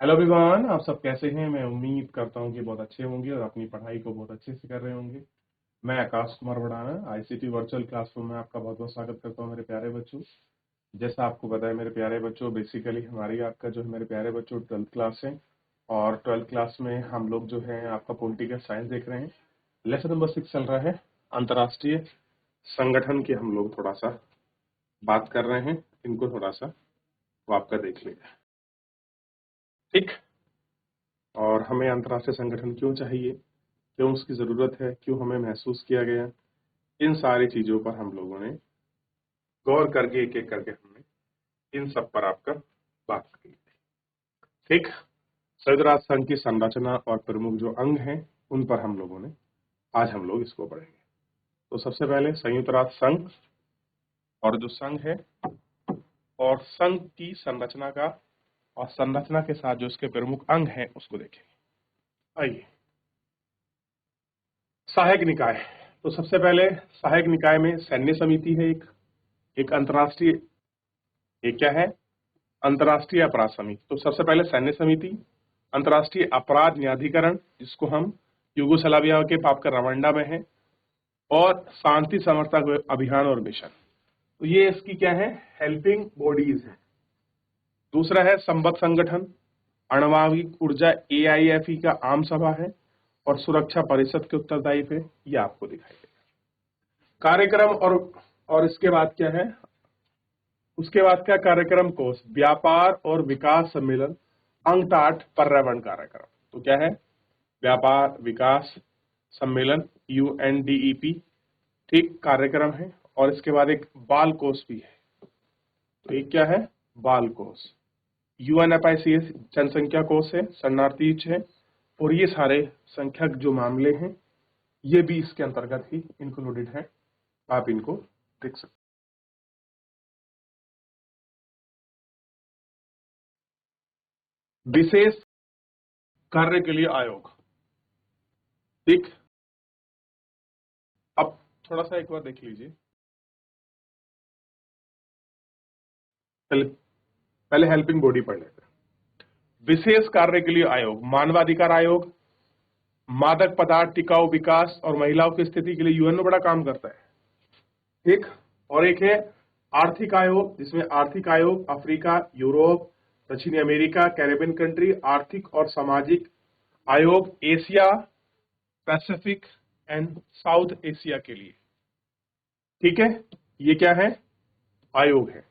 Hello everyone, आप सब कैसे हैं। मैं उम्मीद करता हूं कि बहुत अच्छे होंगे और अपनी पढ़ाई को बहुत अच्छे से कर रहे होंगे। मैं आकाश कुमार बढ़ाना आईसीटी वर्चुअल क्लासरूम में आपका बहुत बहुत स्वागत करता हूं मेरे प्यारे बच्चों। जैसा आपको पता है मेरे प्यारे बच्चों, बेसिकली हमारी आपका जो है मेरे प्यारे बच्चों 12th क्लास है और 12th क्लास में हम लोग जो है आपका पॉलिटिकल साइंस देख रहे हैं। लेसन नंबर 6 चल रहा है, अंतर्राष्ट्रीय संगठन की हम लोग थोड़ा सा बात कर रहे हैं। इनको थोड़ा सा वो आपका देख लीजिए, ठीक। और हमें अंतर्राष्ट्रीय संगठन क्यों चाहिए, क्यों उसकी जरूरत है, क्यों हमें महसूस किया गया, इन सारी चीजों पर हम लोगों ने गौर करके एक एक करके हमने इन सब पर आपका बात की, ठीक। संयुक्त राष्ट्र संघ की संरचना और प्रमुख जो अंग हैं उन पर हम लोगों ने आज हम लोग इसको पढ़ेंगे। तो सबसे पहले संयुक्त राष्ट्र संघ और जो संघ है और संघ की संरचना का और संरचना के साथ जो इसके प्रमुख अंग हैं उसको देखेंगे। आइए, सहायक निकाय। तो सबसे पहले सहायक निकाय में सैन्य समिति है, एक अंतर्राष्ट्रीय, एक क्या है, अंतर्राष्ट्रीय अपराध समिति। तो सबसे पहले सैन्य समिति, अंतर्राष्ट्रीय अपराध न्यायाधिकरण जिसको हम यूगोस्लाविया के पाप का रवांडा में है, और शांति समर्थक अभियान और मिशन। तो ये इसकी क्या है, हेल्पिंग बॉडीज है। दूसरा है संबद्ध संगठन, आणविक ऊर्जा AIFE का आम सभा है और सुरक्षा परिषद के उत्तरदायी है। ये आपको दिखाई देगा कार्यक्रम। और इसके बाद क्या है, उसके बाद क्या कार्यक्रम कोष, व्यापार और विकास सम्मेलन, UNCTAD पर्यावरण कार्यक्रम। तो क्या है, व्यापार विकास सम्मेलन UNDEP, ठीक, कार्यक्रम है। और इसके बाद एक बाल कोष भी है। तो एक क्या है, बाल कोष। UNFICS जनसंख्या कोष है, शरणार्थी है, और ये सारे संख्यक जो मामले हैं ये भी इसके अंतर्गत ही इंक्लूडेड है। आप इनको देख सकते। विशेष कार्य के लिए आयोग, ठीक। अब थोड़ा सा एक बार देख लीजिए, पहले पहले हेल्पिंग बॉडी पढ़ लेते हैं। विशेष कार्य के लिए आयोग, मानवाधिकार आयोग, मादक पदार्थ टिकाऊ विकास और महिलाओं की स्थिति के लिए UN में बड़ा काम करता है, ठीक। और एक है आर्थिक आयोग, जिसमें आर्थिक आयोग अफ्रीका, यूरोप, दक्षिणी अमेरिका, कैरेबियन कंट्री, आर्थिक और सामाजिक आयोग Asia Pacific and south Asia के लिए, ठीक है। ये क्या है, आयोग है।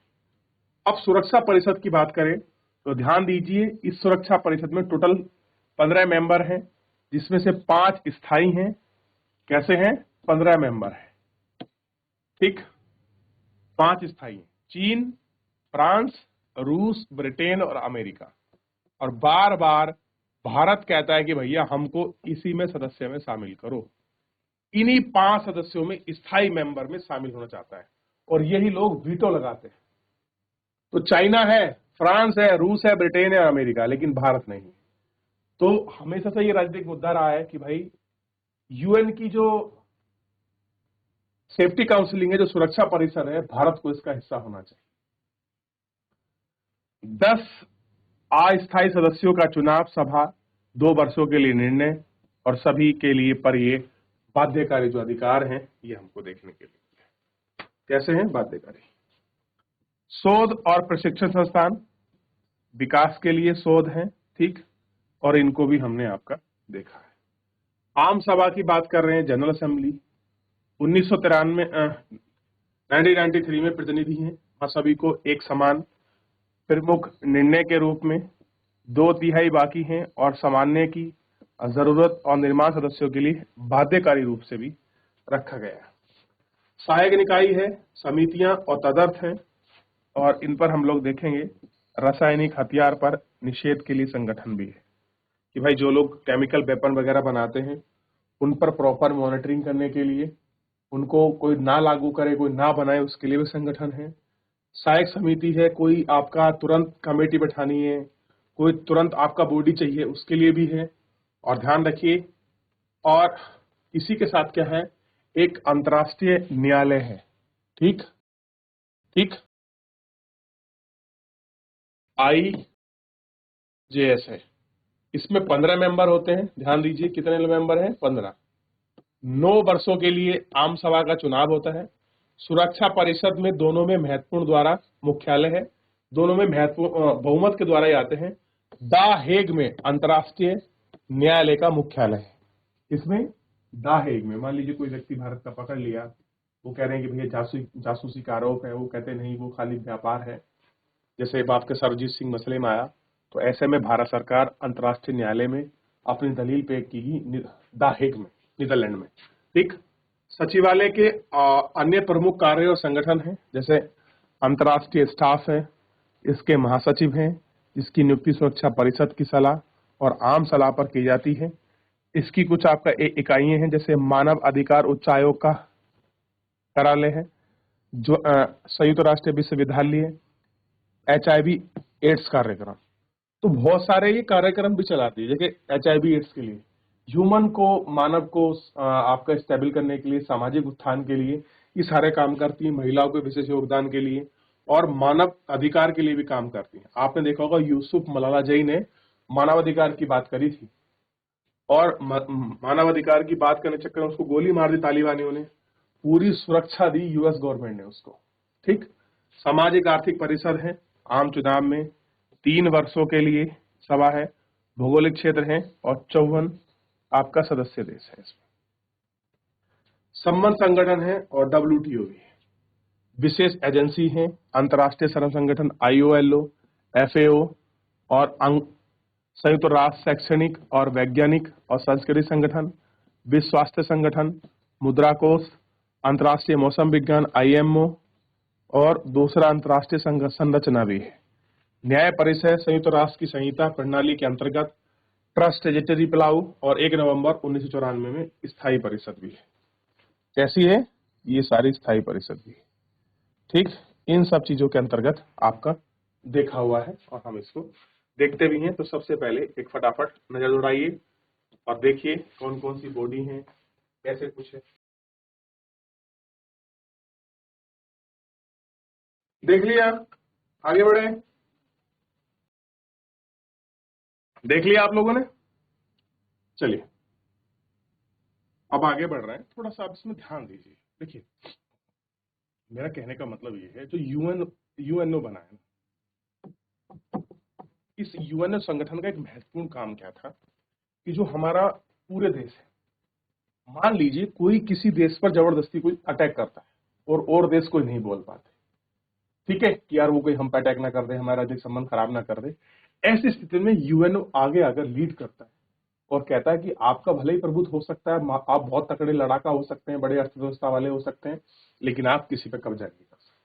अब सुरक्षा परिषद की बात करें तो ध्यान दीजिए, इस सुरक्षा परिषद में टोटल 15 मेंबर हैं, जिसमें से 5 स्थायी हैं। कैसे हैं, 15 मेंबर हैं, ठीक, 5 स्थायी हैं। चीन, फ्रांस, रूस, ब्रिटेन और अमेरिका। और बार बार भारत कहता है कि भैया हमको इसी में सदस्य में शामिल करो। इन्हीं 5 सदस्यों में स्थायी मेंबर में शामिल होना चाहता है और यही लोग वीटो लगाते हैं। तो चाइना है, फ्रांस है, रूस है, ब्रिटेन है, अमेरिका, लेकिन भारत नहीं। तो हमेशा से ये राजनीतिक मुद्दा रहा है कि भाई UN की जो सेफ्टी काउंसिलिंग है, जो सुरक्षा परिषद है, भारत को इसका हिस्सा होना चाहिए। 10 अस्थायी सदस्यों का चुनाव सभा, 2 वर्षों के लिए निर्णय, और सभी के लिए पर ये बाध्यकारी जो अधिकार हैं ये हमको देखने के लिए कैसे हैं, बाध्यकारी। शोध और प्रशिक्षण संस्थान, विकास के लिए शोध है, ठीक, और इनको भी हमने आपका देखा है। आम सभा की बात कर रहे हैं, जनरल असेंबली 1993 में प्रतिनिधि हैं, सभी को एक समान प्रमुख निर्णय के रूप में 2/3 बाकी हैं और सामान्य की जरूरत और निर्माण सदस्यों के लिए बाध्यकारी रूप से भी रखा गया है। सहायक निकाय है, समितियां और तदर्थ हैं, और इन पर हम लोग देखेंगे। रासायनिक हथियार पर निषेध के लिए संगठन भी है कि भाई जो लोग केमिकल वेपन वगैरह बनाते हैं उन पर प्रॉपर मॉनिटरिंग करने के लिए, उनको कोई ना लागू करे, कोई ना बनाए, उसके लिए भी संगठन है। सहायक समिति है, कोई आपका तुरंत कमेटी बैठानी है, कोई तुरंत आपका बॉडी चाहिए, उसके लिए भी है। और ध्यान रखिए, और इसी के साथ क्या है, एक अंतर्राष्ट्रीय न्यायालय है, ठीक, ठीक, जेएस है। इसमें 15 मेंबर होते हैं, ध्यान दीजिए कितने मेंबर हैं, 15। 9 वर्षों के लिए आम सभा का चुनाव होता है। सुरक्षा परिषद में दोनों में महत्वपूर्ण द्वारा मुख्यालय है, दोनों में महत्वपूर्ण बहुमत के द्वारा ही आते हैं। द हेग में अंतर्राष्ट्रीय न्यायालय का मुख्यालय है। इसमें द हेग में, मान लीजिए कोई व्यक्ति भारत का पकड़ लिया, वो कह रहे हैं कि भैया जासूसी का आरोप है, वो कहते नहीं वो खाली व्यापार है, जैसे बाप के सरजीत सिंह मसले में आया, तो ऐसे में भारत सरकार अंतर्राष्ट्रीय न्यायालय में अपनी दलील पेश की द हेग में, नीदरलैंड में। ठीक। सचिवालय के अन्य प्रमुख कार्य और संगठन हैं, जैसे अंतर्राष्ट्रीय स्टाफ है, इसके महासचिव हैं, इसकी नियुक्ति सुरक्षा परिषद की सलाह और आम सलाह पर की जाती है। इसकी कुछ आपका इकाइयां हैं, जैसे मानव अधिकार उच्च आयोग का कार्यालय है, जो संयुक्त राष्ट्र विश्वविद्यालय, HIV एड्स कार्यक्रम, तो बहुत सारे ये कार्यक्रम भी चलाती है। जैसे HIV एड्स के लिए, ह्यूमन को, मानव को आपका स्टेबल करने के लिए, सामाजिक उत्थान के लिए ये सारे काम करती है। महिलाओं के विशेष योगदान के लिए और मानव अधिकार के लिए भी काम करती है। आपने देखा होगा यूसुफ मलाला जई ने मानवाधिकार की बात करी थी और मानवाधिकार की बात करने चक्कर में उसको गोली मार दी तालिबानियों ने, पूरी सुरक्षा दी US गवर्नमेंट ने उसको। ठीक। सामाजिक आर्थिक परिषद है, आम चुनाव में 3 वर्षों के लिए सभा है, भौगोलिक क्षेत्र है और 54 आपका सदस्य देश है। इसमें संबंध संगठन है और WTO भी है। विशेष एजेंसी है, अंतर्राष्ट्रीय श्रम संगठन ILO, FAO और संयुक्त राष्ट्र शैक्षणिक और वैज्ञानिक और सांस्कृतिक संगठन, विश्व स्वास्थ्य संगठन, मुद्रा कोष, अंतर्राष्ट्रीय मौसम विज्ञान IMO और दूसरा अंतर्राष्ट्रीय संरचना भी है। न्याय परिषद संयुक्त राष्ट्र की संहिता प्रणाली के अंतर्गत ट्रस्ट ट्रेजेटरी पलाऊ और 1 नवंबर 1994 में स्थायी परिषद भी है। कैसी है ये सारी स्थायी परिषद भी है। ठीक। इन सब चीजों के अंतर्गत आपका देखा हुआ है और हम इसको देखते भी हैं। तो सबसे पहले एक फटाफट नजर दौड़ाइए और देखिए कौन कौन सी बॉडी है, कैसे कुछ है। देख लिया, आगे बढ़े, देख लिया आप लोगों ने। चलिए अब आगे बढ़ रहे हैं, थोड़ा सा आप इसमें ध्यान दीजिए। देखिए मेरा कहने का मतलब ये है, जो यूएनओ बना है, इस यूएनओ संगठन का एक महत्वपूर्ण काम क्या था कि जो हमारा पूरे देश है, मान लीजिए कोई किसी देश पर जबरदस्ती कोई अटैक करता है और देश कोई नहीं बोल पाते, ठीक है, कि यार वो कोई हम पे अटैक ना कर दे, हमारा देश संबंध खराब ना कर दे, ऐसी स्थिति में यूएनओ आगे आकर लीड करता है और कहता है कि आपका भले ही प्रभुत्व हो सकता है, आप बहुत तकड़े लड़ाका हो सकते हैं, बड़े अर्थव्यवस्था वाले हो सकते हैं, लेकिन आप किसी पे कब्जा नहीं कर सकते,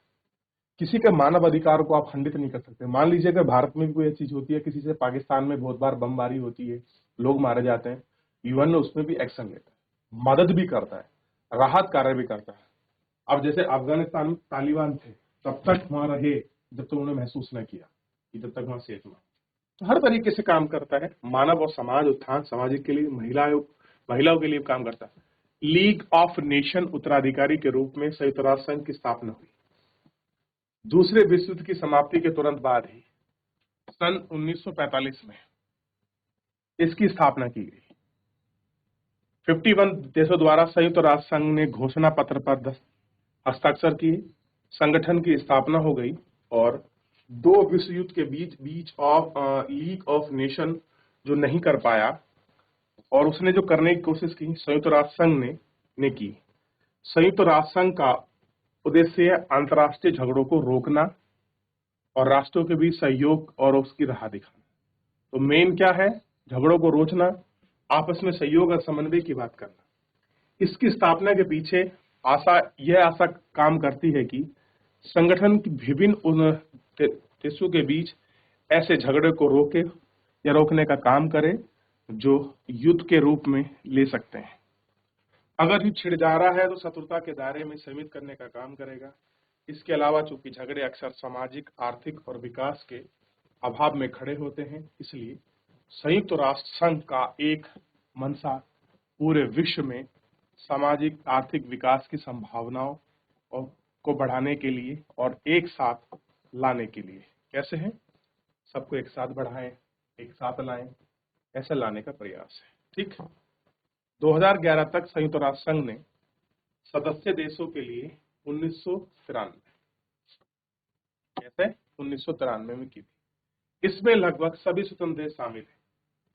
किसी के मानव अधिकार को आप खंडित नहीं कर सकते। मान लीजिए अगर भारत में भी कोई चीज होती है, किसी से पाकिस्तान में बहुत बार बमबारी होती है, लोग मारे जाते हैं, यूएनओ उसमें भी एक्शन लेता है, मदद भी करता है, राहत कार्य भी करता है। अब जैसे अफगानिस्तान में तालिबान थे, तब तक वहां रहे जब तक उन्होंने महसूस न किया कि जब तक वहां सेफ ना। तो हर तरीके से काम करता है, मानव और समाज उत्थान, सामाजिक के लिए, महिलाओं के लिए काम करता है। लीग ऑफ नेशन उत्तराधिकारी के रूप में संयुक्त राष्ट्र संघ की स्थापना हुई दूसरे विश्व युद्ध की समाप्ति के तुरंत बाद ही, सन 1945 में इसकी स्थापना की गई। 51 देशों द्वारा संयुक्त राष्ट्र संघ ने घोषणा पत्र पर हस्ताक्षर किए, संगठन की स्थापना हो गई और 2 विश्व युद्ध के बीच ऑफ लीग ऑफ नेशन जो नहीं कर पाया और उसने जो करने की कोशिश की, संयुक्त राष्ट्र संघ ने की। संयुक्त राष्ट्र संघ का उद्देश्य है अंतर्राष्ट्रीय झगड़ों को रोकना और राष्ट्रों के बीच सहयोग और उसकी राह दिखाना। तो मेन क्या है, झगड़ों को रोकना, आपस में सहयोग और समन्वय की बात करना। इसकी स्थापना के पीछे यह आशा काम करती है कि संगठन की विभिन्न देशों के बीच ऐसे झगड़े को रोके या रोकने का काम करे जो युद्ध के रूप में ले सकते हैं। अगर युद्ध छिड़ जा रहा है तो शत्रुता के दायरे में सीमित करने का काम करेगा। इसके अलावा चूंकि झगड़े अक्सर सामाजिक, आर्थिक और विकास के अभाव में खड़े होते हैं, इसलिए संयुक्त राष्ट्र संघ का एक मंशा पूरे विश्व में सामाजिक आर्थिक विकास की संभावनाओं को बढ़ाने के लिए और एक साथ लाने के लिए। कैसे है, सबको एक साथ बढ़ाएं, एक साथ लाएं, ऐसा लाने का प्रयास है। ठीक, 2011 तक संयुक्त राष्ट्र संघ ने सदस्य देशों के लिए 1993 कैसे 1993 में की थी। इसमें लगभग सभी स्वतंत्र देश शामिल हैं।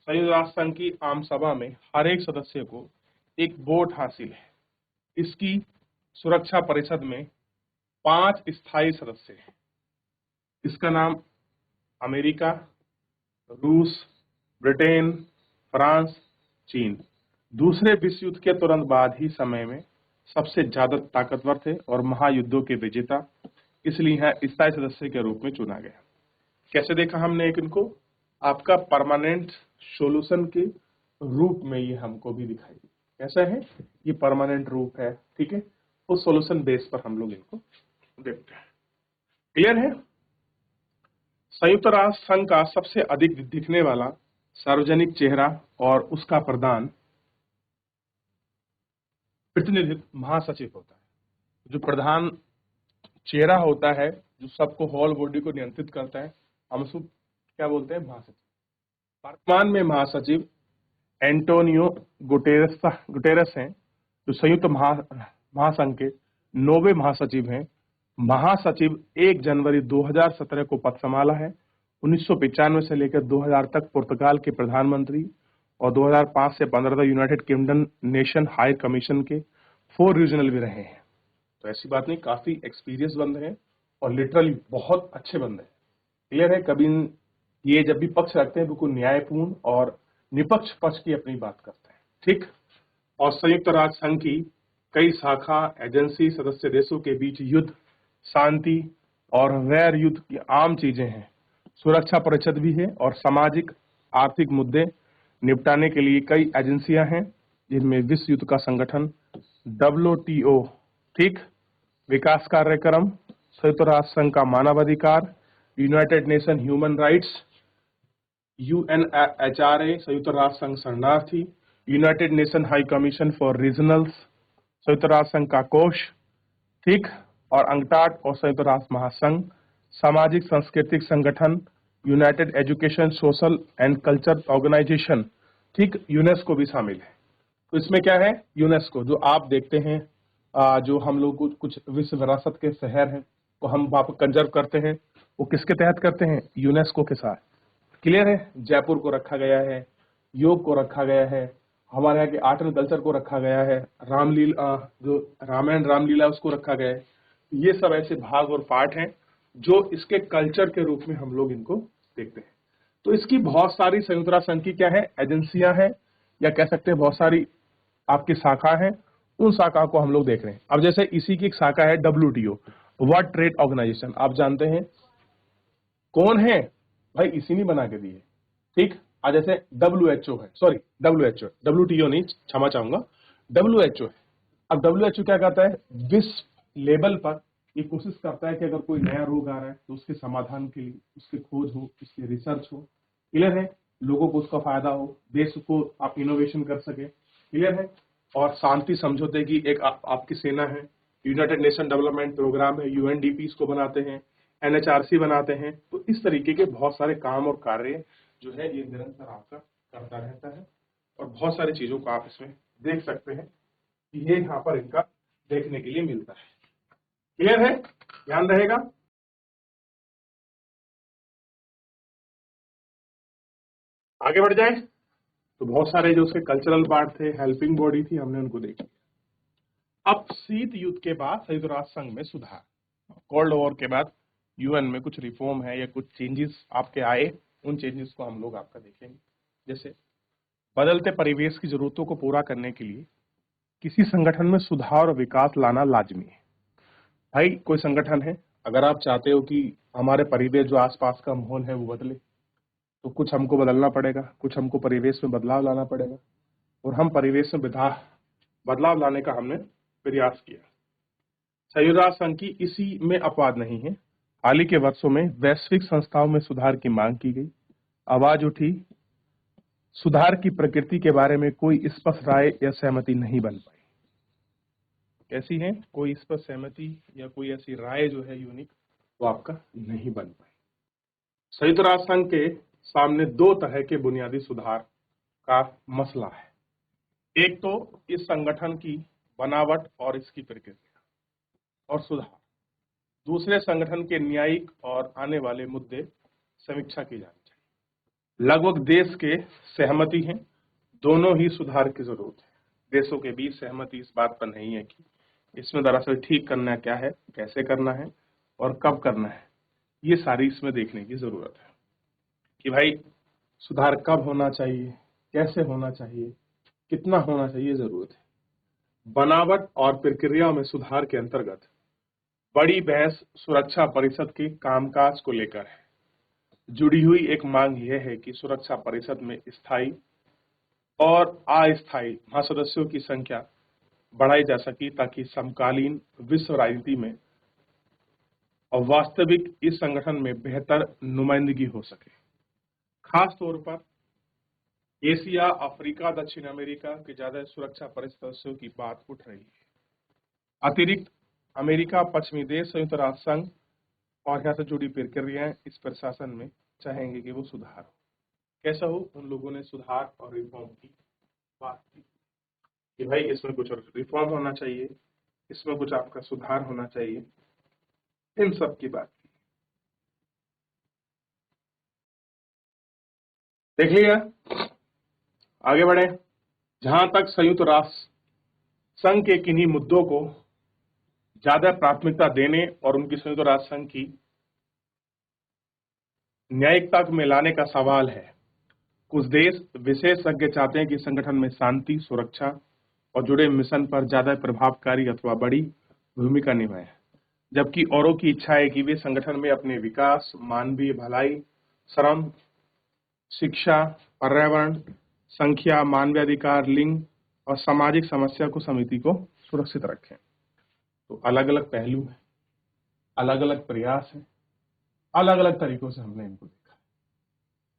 संयुक्त राष्ट्र संघ की आम सभा में हर एक सदस्य को एक वोट हासिल है। इसकी सुरक्षा परिषद में 5 स्थायी सदस्य हैं। इसका नाम अमेरिका, रूस, ब्रिटेन, फ्रांस, चीन दूसरे विश्व युद्ध के तुरंत बाद ही समय में सबसे ज्यादा ताकतवर थे और महायुद्धों के विजेता, इसलिए यहाँ स्थायी सदस्य के रूप में चुना गया। कैसे देखा हमने एक इनको, आपका परमानेंट सॉल्यूशन के रूप में ये हमको भी दिखाई दी। कैसा है ये परमानेंट रूप है, ठीक है, उस सॉल्यूशन बेस पर हम लोग इनको देखते हैं। क्लियर है। संयुक्त राष्ट्र संघ का सबसे अधिक दिखने वाला सार्वजनिक चेहरा और उसका प्रधान प्रतिनिधित्व महासचिव होता है। जो प्रधान चेहरा होता है, जो सबको होल बॉडी को नियंत्रित करता है, हम उसको क्या बोलते हैं, महासचिव। वर्तमान में महासचिव एंटोनियो गुटेरस हैं, जो संयुक्त महासंघ के 9वें महासचिव हैं। महासचिव 1 जनवरी 2017 को पद संभाला है। 1995 से लेकर 2000 तक पुर्तगाल के प्रधानमंत्री और 2005 से 15 तक United kingdom nation high commission के 4 रीजनल भी रहे हैं। तो ऐसी बात नहीं, काफी एक्सपीरियंस बंदे हैं और लिटरली बहुत अच्छे बंदे हैं। क्लियर है। कभी ये जब भी पक्ष रखते हैं बिल्कुल न्यायपूर्ण और निपक्ष पक्ष की अपनी बात करते हैं। ठीक। और संयुक्त राष्ट्र संघ की कई शाखा एजेंसी सदस्य देशों के बीच युद्ध, शांति और गैर युद्ध की आम चीजें हैं। सुरक्षा परिषद भी है और सामाजिक आर्थिक मुद्दे निपटाने के लिए कई एजेंसियां हैं, जिनमें विश्व युद्ध का संगठन WTO, ठीक, विकास कार्यक्रम, संयुक्त राष्ट्र संघ का मानवाधिकार, United nation human rights, UNHRA, संयुक्त राष्ट्र संघ शरणार्थी, United nation high commission for regionals, संयुक्त राष्ट्र संघ का कोष, ठीक, और अंगटाड और संयुक्त राष्ट्र महासंघ, सामाजिक सांस्कृतिक संगठन, United Education Social and Culture Organization, ठीक, यूनेस्को भी शामिल है। तो इसमें क्या है, यूनेस्को जो आप देखते हैं, जो हम लोग कुछ विश्व विरासत के शहर हैं तो हम वहां पर कंजर्व करते हैं, वो किसके तहत करते हैं, यूनेस्को के साथ। क्लियर है। जयपुर को रखा गया है, योग को रखा गया है, हमारे यहाँ के आर्ट एंड कल्चर को रखा गया है, रामलीला जो रामायण रामलीला उसको रखा गया है। ये सब ऐसे भाग और पार्ट हैं जो इसके कल्चर के रूप में हम लोग इनको देखते हैं। तो इसकी बहुत सारी संयुक्त राष्ट्र संघ की क्या है, एजेंसियां हैं, या कह सकते हैं बहुत सारी आपकी शाखा है। उन शाखा को हम लोग देख रहे हैं। अब जैसे इसी की एक शाखा है WTO, वर्ल्ड ट्रेड ऑर्गेनाइजेशन। आप जानते हैं कौन है भाई, इसी ने बना के दी है। ठीक। आज जैसे WHO है, सॉरी WTO नहीं, क्षमा चाहूंगा, WHO है। अब WHO क्या करता है, विश्व लेवल पर ये कोशिश करता है कि अगर कोई नया रोग आ रहा है तो उसके समाधान के लिए उसकी खोज हो, उसकी रिसर्च हो। क्लियर है। लोगों को उसका फायदा हो, देश को आप इनोवेशन कर सके। क्लियर है। और शांति समझौते की एक आपकी सेना है, यूनाइटेड नेशन डेवलपमेंट प्रोग्राम है, UNDP इसको बनाते हैं, NHRC बनाते हैं। तो इस तरीके के बहुत सारे काम और कार्य जो है ये निरंतर आपका करता रहता है और बहुत सारी चीजों को आप इसमें देख सकते हैं कि ये यहाँ पर इनका देखने के लिए मिलता है। क्लियर है, ध्यान रहेगा। आगे बढ़ जाए तो बहुत सारे जो उसके कल्चरल पार्ट थे, हेल्पिंग बॉडी थी, हमने उनको देख लिया। अब शीत युद्ध के बाद संयुक्त राष्ट्र संघ में सुधार, कोल्ड वॉर के बाद UN में कुछ रिफॉर्म है या कुछ चेंजेस आपके आए, उन चेंजेस को हम लोग आपका देखेंगे। जैसे बदलते परिवेश की जरूरतों को पूरा करने के लिए किसी संगठन में सुधार और विकास लाना लाजमी है। भाई कोई संगठन है, अगर आप चाहते हो कि हमारे परिवेश जो आसपास का माहौल है वो बदले, तो कुछ हमको बदलना पड़ेगा, कुछ हमको परिवेश में बदलाव लाना पड़ेगा। और हम परिवेश में बदलाव लाने का हमने प्रयास किया। संयुक्त राष्ट्र संघ की इसी में अपवाद नहीं है। हाल ही के वर्षों में वैश्विक संस्थाओं में सुधार की मांग की गई, आवाज उठी, सुधार की प्रकृति के बारे में कोई स्पष्ट राय या सहमति नहीं बन पाई। कैसी है, कोई स्पष्ट सहमति या कोई ऐसी राय जो है यूनिक वो आपका नहीं बन पाई। संयुक्त राष्ट्र संघ के सामने दो तरह के बुनियादी सुधार का मसला है। एक तो इस संगठन की बनावट और इसकी प्रक्रिया और सुधार, दूसरे संगठन के न्यायिक और आने वाले मुद्दे समीक्षा की जानी चाहिए। लगभग देश के सहमति है, दोनों ही सुधार की जरूरत है। देशों के बीच सहमति इस बात पर नहीं है कि इसमें दरअसल ठीक करना क्या है, कैसे करना है और कब करना है। ये सारी इसमें देखने की जरूरत है कि भाई सुधार कब होना चाहिए, कैसे होना चाहिए, कितना होना चाहिए, जरूरत है। बनावट और प्रक्रिया में सुधार के अंतर्गत बड़ी बहस सुरक्षा परिषद के कामकाज को लेकर है। जुड़ी हुई एक मांग यह है कि सुरक्षा परिषद में स्थायी और अस्थायी महासदस्यों की संख्या बढ़ाई जा सके ताकि समकालीन विश्व राजनीति में और वास्तविक इस संगठन में बेहतर नुमाइंदगी हो सके। खास तौर पर एशिया, अफ्रीका, दक्षिण अमेरिका के ज्यादा सुरक्षा परिषद सदस्यों की बात उठ रही है। अतिरिक्त अमेरिका, पश्चिमी देश, संयुक्त राष्ट्र संघ और यहाँ से जुड़ी प्रक्रियाएं इस प्रशासन में चाहेंगे कि वो सुधार हो। कैसा हो? उन लोगों ने सुधार और रिफॉर्म की बात की कि भाई इसमें कुछ रिफॉर्म होना चाहिए, इसमें कुछ आपका सुधार होना चाहिए, इन सब की बात की। देख लिया, आगे बढ़े। जहां तक संयुक्त राष्ट्र संघ के किन्हीं मुद्दों को ज्यादा प्राथमिकता देने और उनकी संयुक्त राष्ट्र संघ की न्यायिकता में लाने का सवाल है, कुछ देश विशेषज्ञ चाहते हैं कि संगठन में शांति, सुरक्षा और जुड़े मिशन पर ज्यादा प्रभावकारी अथवा बड़ी भूमिका निभाएं, जबकि औरों की इच्छा है कि वे संगठन में अपने विकास, मानवीय भलाई, श्रम, शिक्षा, पर्यावरण, संख्या, मानवाधिकार, लिंग और सामाजिक समस्या को समिति को सुरक्षित रखें। तो अलग अलग पहलू हैं, अलग अलग प्रयास हैं, अलग अलग तरीकों से हमने इनको देखा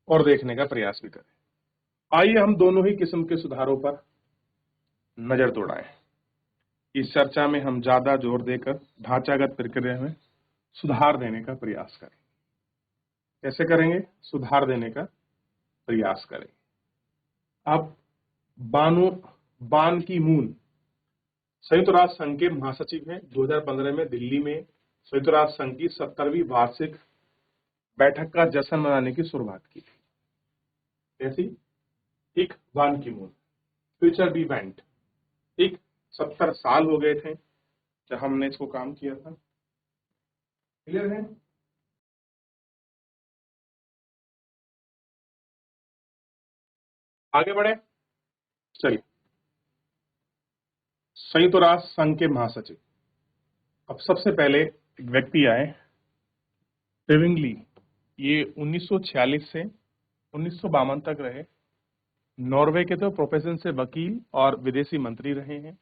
और देखने का प्रयास भी करें। आइए हम दोनों ही किस्म के सुधारों पर नजर दौड़ाएं। इस चर्चा में हम ज्यादा जोर देकर ढांचागत प्रक्रिया में सुधार देने का प्रयास करें। कैसे करेंगे? सुधार देने का प्रयास करें। अब बान की मून संयुक्त राष्ट्र संघ के महासचिव हैं। 2015 में दिल्ली में संयुक्त राष्ट्र संघ की 70वीं वार्षिक बैठक का जश्न मनाने की शुरुआत की थी। ऐसी एक बान की मून फ्यूचर बी इवेंट, एक 70 साल हो गए थे जब हमने इसको काम किया था। क्लियर है? आगे बढ़े, चलिए। संयुक्त राष्ट्र संघ के महासचिव, अब सबसे पहले एक व्यक्ति आए, ट्विंगली। ये 1946 से 1952 तक रहे। नॉर्वे के तो प्रोफेशन से वकील और विदेशी मंत्री रहे हैं।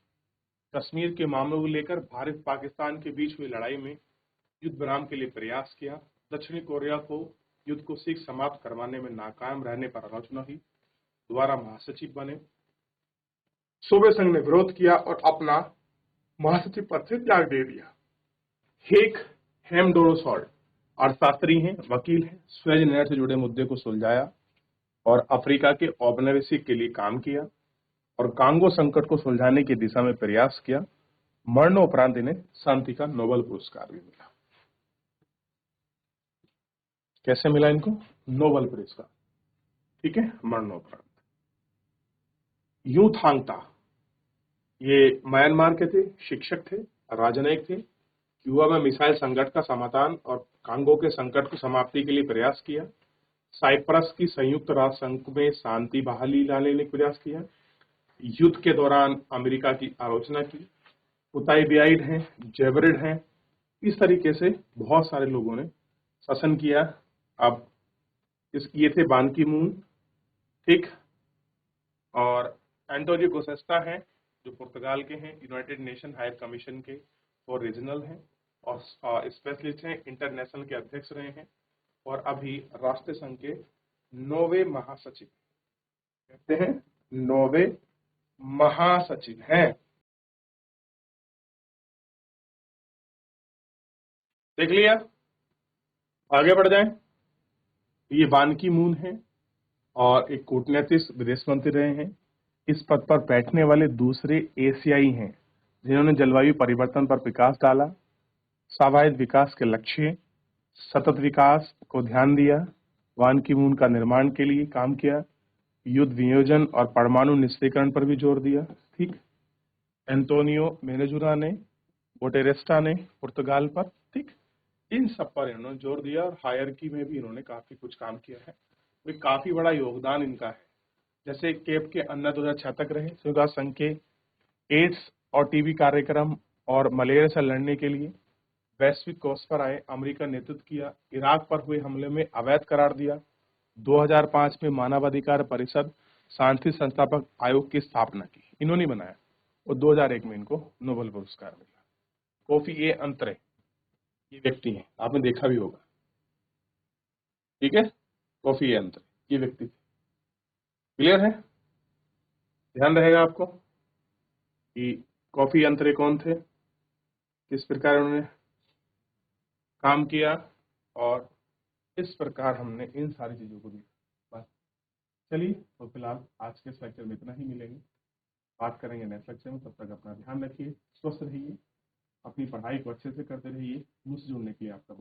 कश्मीर के मामलों को लेकर भारत पाकिस्तान के बीच हुई लड़ाई में युद्ध विराम के लिए प्रयास किया। दक्षिणी कोरिया को युद्ध को शीघ्र समाप्त करवाने में नाकाम रहने पर आलोचना हुई, दोबारा महासचिव बने। सोवियत संघ ने विरोध किया और अपना महासचिव पद से त्याग दे दिया। हेक हेमडोरोसॉल्ट अर्थशास्त्री हैं, वकील हैं, स्वेज नहर से जुड़े मुद्दे को सुलझाया और अफ्रीका के औपनिवेशिक के लिए काम किया और कांगो संकट को सुलझाने की दिशा में प्रयास किया। मरणोपरांत इन्हें शांति का नोबेल पुरस्कार भी मिला। कैसे मिला इनको नोबेल पुरस्कार? ठीक है, मरणोपरांत। यू थांगता, ये म्यांमार के थे, शिक्षक थे, राजनयिक थे। क्यूबा में मिसाइल संकट का समाधान और कांगो के संकट को समाप्ति के लिए प्रयास किया। साइप्रस की संयुक्त राष्ट्र संघ में शांति बहाली लाने का प्रयास किया। युद्ध के दौरान अमेरिका की आलोचना की। उताईबियाइड हैं, जेवरिड हैं, इस तरीके से बहुत सारे लोगों ने शासन किया। अब ये थे बान की मून, ठीक, और एंटोनियो गुटेरेस हैं जो पुर्तगाल के हैं, यूनाइटेड नेशन हायर कमीशन के और रीजनल हैं और स्पेशलिस्ट हैं, इंटरनेशनल के अध्यक्ष रहे हैं और अभी राष्ट्र संघ के 9वें महासचिव, कहते हैं 9वें महासचिव हैं। देख लिया, आगे बढ़ जाएं। ये बान की मून है और एक कूटनीतिक विदेश मंत्री रहे हैं। इस पद पर बैठने वाले दूसरे एशियाई हैं जिन्होंने जलवायु परिवर्तन पर विकास डाला, स्वाभाविक विकास के लक्ष्य, सतत विकास को ध्यान दिया, बान की मून का निर्माण के लिए काम किया, युद्ध विनियोजन और परमाणु निष्क्रियण पर भी जोर दिया। ठीक, एंटोनियो मेनेजुरा ने, गुटेरेस्टा ने पुर्तगाल पर, ठीक, इन सब पर इन्होंने जोर दिया और हायरकी में भी इन्होंने काफी कुछ काम किया है। तो काफी बड़ा योगदान इनका है। जैसे केप के अन्ना 2006 तक रहे, संयुक्त राष्ट्र संघ के एड्स और टीबी कार्यक्रम और मलेरिया से लड़ने के लिए वैश्विक कोष पर आए, अमेरिका ने नेतृत्व किया, इराक पर हुए हमले में अवैध करार दिया, 2005 में मानवाधिकार परिषद शांति संस्थापक आयोग की स्थापना की, इन्होंने बनाया, और 2001 में इनको नोबेल पुरस्कार मिला। कोफी ए अंतरे ये व्यक्ति हैं, आपने देखा भी होगा, ठीक है, कोफी ए अंतरे ये व्यक्ति थे। क्लियर है? ध्यान रहेगा आपको कि कोफी अंतरे कौन थे, किस प्रकार उन्होंने काम किया, और इस प्रकार हमने इन सारी चीजों को देखा। बस चलिए, तो फिलहाल आज के इस लेक्चर में इतना ही, मिलेंगे, बात करेंगे नेक्स्ट लेक्चर में। तब तक अपना ध्यान रखिए, स्वस्थ रहिए, अपनी पढ़ाई को अच्छे से करते रहिए। मुझसे जुड़ने के लिए आपका